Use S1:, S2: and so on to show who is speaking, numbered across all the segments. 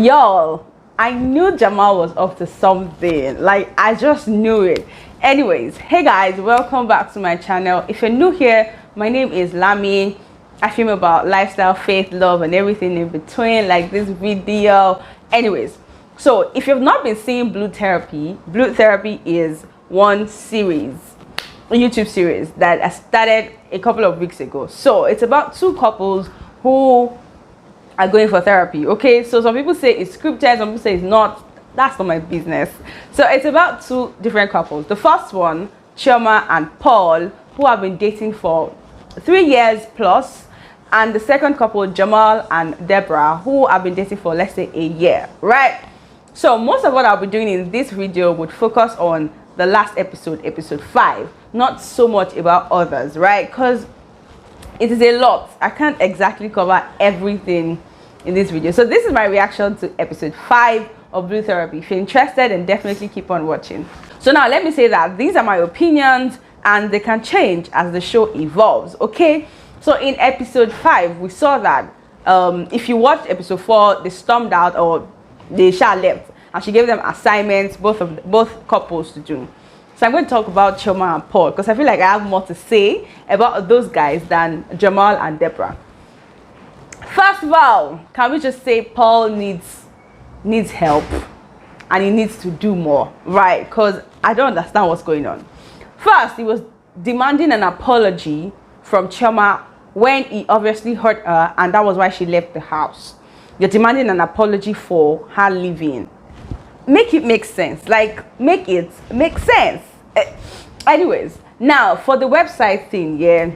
S1: Y'all, I knew Jamal was up to something. Like, I just knew it. Anyways, hey guys, welcome back to my channel. If you're new here, my name is Lami. I film about lifestyle, faith, love, and everything in between, like this video. Anyways, so if you've not been seeing Blue Therapy is one series, a YouTube series that I started a couple of weeks ago. So it's about two couples who are going for therapy. Okay, so some people say it's scripted, some people say it's not. That's not my business. So it's about two different couples. The first one, Chioma and Paul, who have been dating for 3 years plus, and the second couple, Jamal and Deborah, who have been dating for, let's say, a year, right? So most of what I'll be doing in this video would focus on the last episode, episode 5, not so much about others, right? Because it is a lot. I can't exactly cover everything in this video. So this is my reaction to episode 5 of Blue Therapy. If you're interested, then definitely keep on watching. So now let me say that these are my opinions and they can change as the show evolves, okay? So in episode 5, we saw that if you watched episode 4, they stormed out, or they left, and she gave them assignments, both couples, to do. So I'm going to talk about Chioma and Paul because I feel like I have more to say about those guys than Jamal and Deborah. First of all, can we just say Paul needs help and he needs to do more, right? Because I don't understand what's going on. First, he was demanding an apology from Chioma when he obviously hurt her, and that was why she left the house. You're demanding an apology for her leaving. Make it make sense. Like, make it make sense. Anyways, now for the website thing, yeah,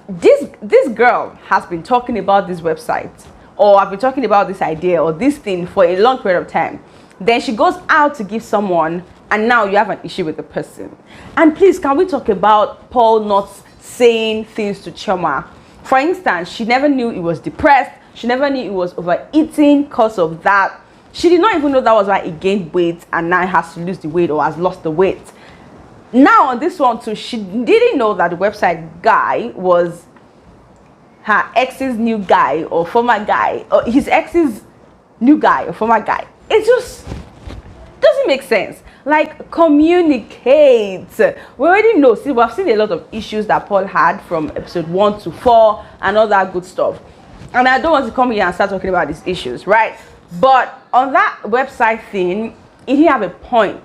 S1: this girl has been talking about this website, or I've been talking about this idea or this thing for a long period of time. Then she goes out to give someone, and now you have an issue with the person. And please, can we talk about Paul not saying things to Chioma? For instance, she never knew he was depressed. She never knew he was overeating because of that. She did not even know that was why he gained weight and now he has to lose the weight or has lost the weight. Now on this one too, she didn't know that the website guy was her ex's new guy or former guy, or his ex's new guy or former guy. It just doesn't make sense. Like, communicate. We already know. See, we've seen a lot of issues that Paul had from episode 1 to 4 and all that good stuff. And I don't want to come here and start talking about these issues, right? But on that website thing, he didn't have a point.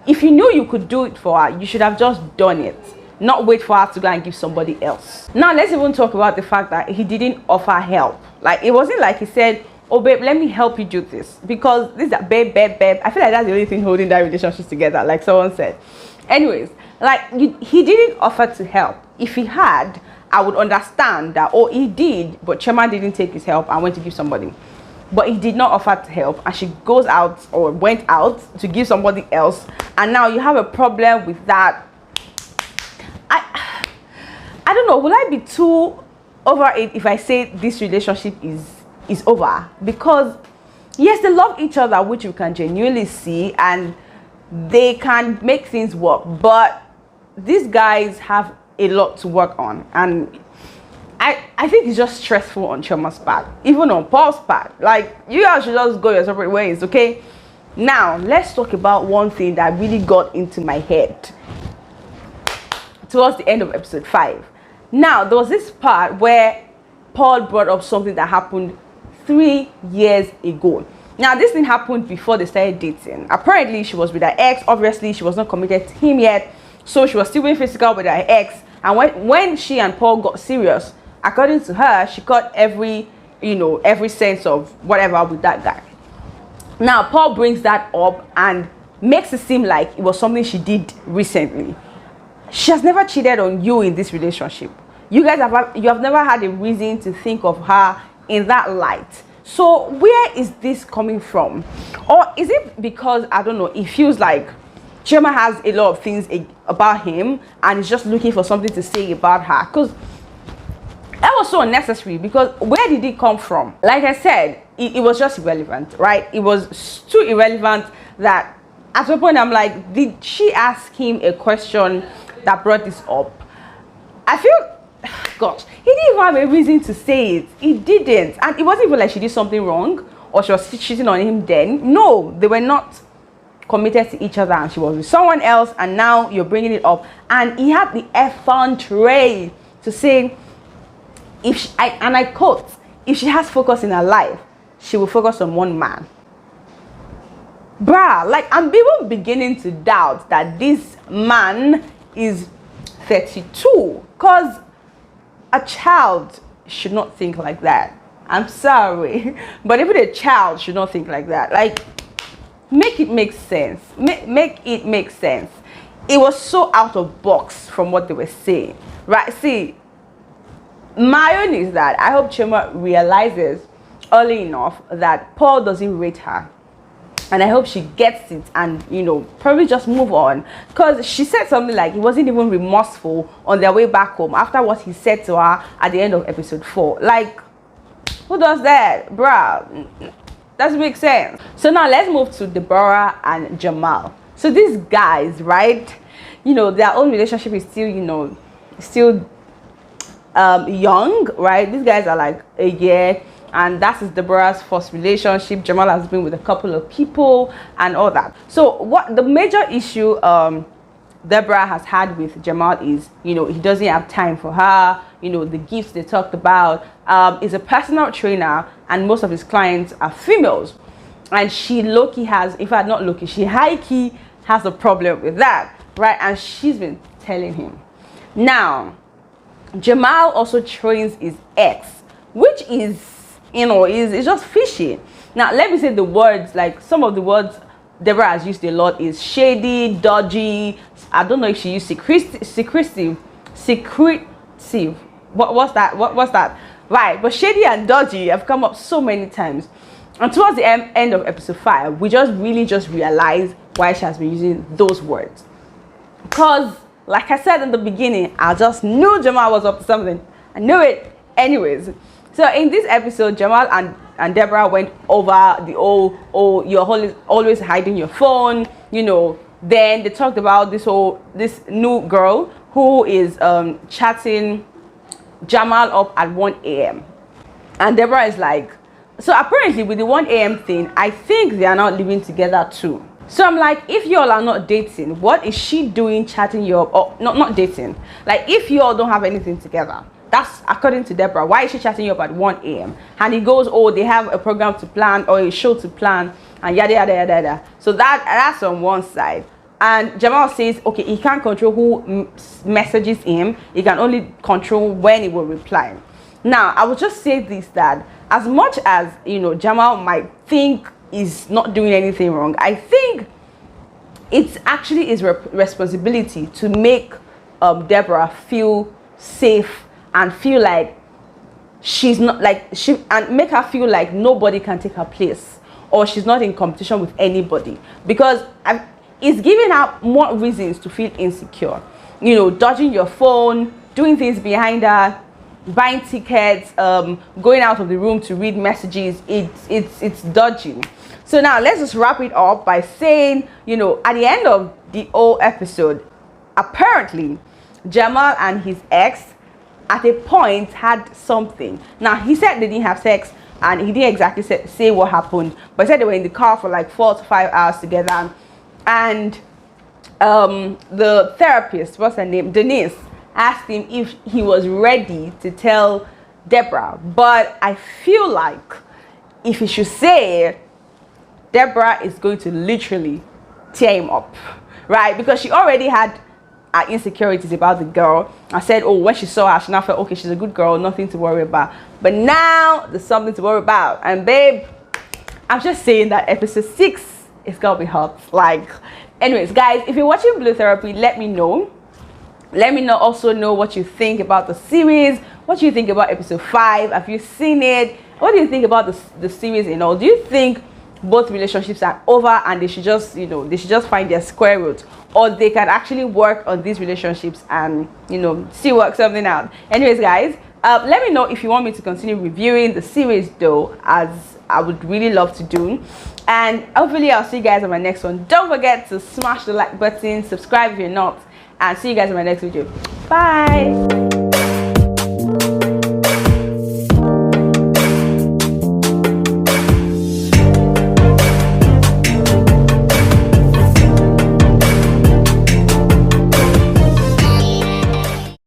S1: If you knew you could do it for her, you should have just done it, not wait for her to go and give somebody else. Now let's even talk about the fact that he didn't offer help. Like, it wasn't like he said, oh babe, let me help you do this, because this is a babe. I feel like that's the only thing holding that relationship together, like someone said. Anyways, like, he didn't offer to help. If he had, I would understand that, oh, he did, but Chioma didn't take his help and went to give somebody. But he did not offer to help, and she goes out or went out to give somebody else, and now you have a problem with that. I don't know, will I be too over it if I say this relationship is over? Because yes, they love each other, which you can genuinely see, and they can make things work, but these guys have a lot to work on, and I think it's just stressful on Chioma's part, even on Paul's part. Like, you guys should just go your separate ways, okay? Now let's talk about one thing that really got into my head towards the end of episode 5. Now there was this part where Paul brought up something that happened 3 years ago. Now this thing happened before they started dating. Apparently she was with her ex. Obviously she was not committed to him yet, so she was still being physical with her ex. And when she and Paul got serious, according to her, she got every sense of whatever with that guy. Now Paul brings that up and makes it seem like it was something she did recently. She has never cheated on you in this relationship. You have never had a reason to think of her in that light. So where is this coming from? Or is it because, I don't know, it feels like Chioma has a lot of things about him and is just looking for something to say about her? Because that was so unnecessary, because where did it come from? Like I said, it was just irrelevant, right? It was too irrelevant that at one point I'm like, did she ask him a question that brought this up? I feel, gosh, he didn't even have a reason to say it. He didn't. And it wasn't even like she did something wrong. or she was cheating on him then. No, they were not committed to each other and she was with someone else, and now you're bringing it up. And he had the effrontery to say, and I quote, if she has focus in her life, she will focus on one man. Bruh, like, I'm even beginning to doubt that this man is 32, because a child should not think like that. I'm sorry, but even a child should not think like that. Like, make it make sense. Make it make sense. It was so out of box from what they were saying, right? See, my own is that I hope Chioma realizes early enough that Paul doesn't rate her, and I hope she gets it and, you know, probably just move on. Because she said something like he wasn't even remorseful on their way back home after what he said to her at the end of episode 4. Like, who does that, bruh? Doesn't make sense. So now let's move to Deborah and Jamal. So these guys, right, you know, their own relationship is still, you know, still young, right? These guys are like a year, and that is Deborah's first relationship. Jamal has been with a couple of people and all that. So what the major issue Deborah has had with Jamal is, you know, he doesn't have time for her. You know, the gifts they talked about, is a personal trainer, and most of his clients are females, and she low-key has, in fact not low-key, she high-key has a problem with that, right? And she's been telling him. Now Jamal also trains his ex, which is, you know, is just fishy. Now let me say the words, like some of the words Deborah has used a lot is shady, dodgy. I don't know if she used secretive. What's that? Right, but shady and dodgy have come up so many times. And towards the end of episode 5, we just realized why she has been using those words. Because, like I said in the beginning, I just knew Jamal was up to something. I knew it. Anyways, so in this episode, Jamal and Deborah went over the oh, you're always hiding your phone, you know. Then they talked about this new girl who is chatting Jamal up at 1 a.m. and Deborah is like, so apparently with the 1 a.m. thing, I think they are not living together too. So I'm like, if y'all are not dating, what is she doing chatting you up? Or not dating, like if y'all don't have anything together, that's according to Deborah, why is she chatting you up at 1 a.m. and he goes, oh, they have a program to plan or a show to plan and yada yada yada yada. So that's on one side. And Jamal says, okay, he can't control who messages him. He can only control when he will reply. Now, I would just say this, that as much as, you know, Jamal might think he's not doing anything wrong, I think it's actually his responsibility to make Deborah feel safe and feel like she's not, like, and make her feel like nobody can take her place or she's not in competition with anybody. Because it's giving her more reasons to feel insecure. You know, dodging your phone, doing things behind her, buying tickets, going out of the room to read messages. It's dodging. So now let's just wrap it up by saying, you know, at the end of the whole episode, apparently Jamal and his ex at a point had something. Now he said they didn't have sex and he didn't exactly say what happened, but he said they were in the car for like 4 to 5 hours together. And the therapist, what's her name, Denise, asked him if he was ready to tell Deborah. But I feel like if he should say, Deborah is going to literally tear him up, right? Because she already had insecurities about the girl. I said, oh, when she saw her, she now felt, okay, she's a good girl, nothing to worry about. But now there's something to worry about. And babe, I'm just saying that episode 6, it's gonna be hot. Like, anyways, guys, if you're watching Blue Therapy, let me know. Let me know, also know what you think about the series. What do you think about episode 5? Have you seen it? What do you think about the series and all? Do you think both relationships are over and they should just, you know, they should just find their square root, or they can actually work on these relationships and, you know, work something out? Anyways, guys, let me know if you want me to continue reviewing the series, though, as I would really love to do. And hopefully I'll see you guys on my next one. Don't forget to smash the like button, subscribe if you're not, and see you guys in my next video. Bye.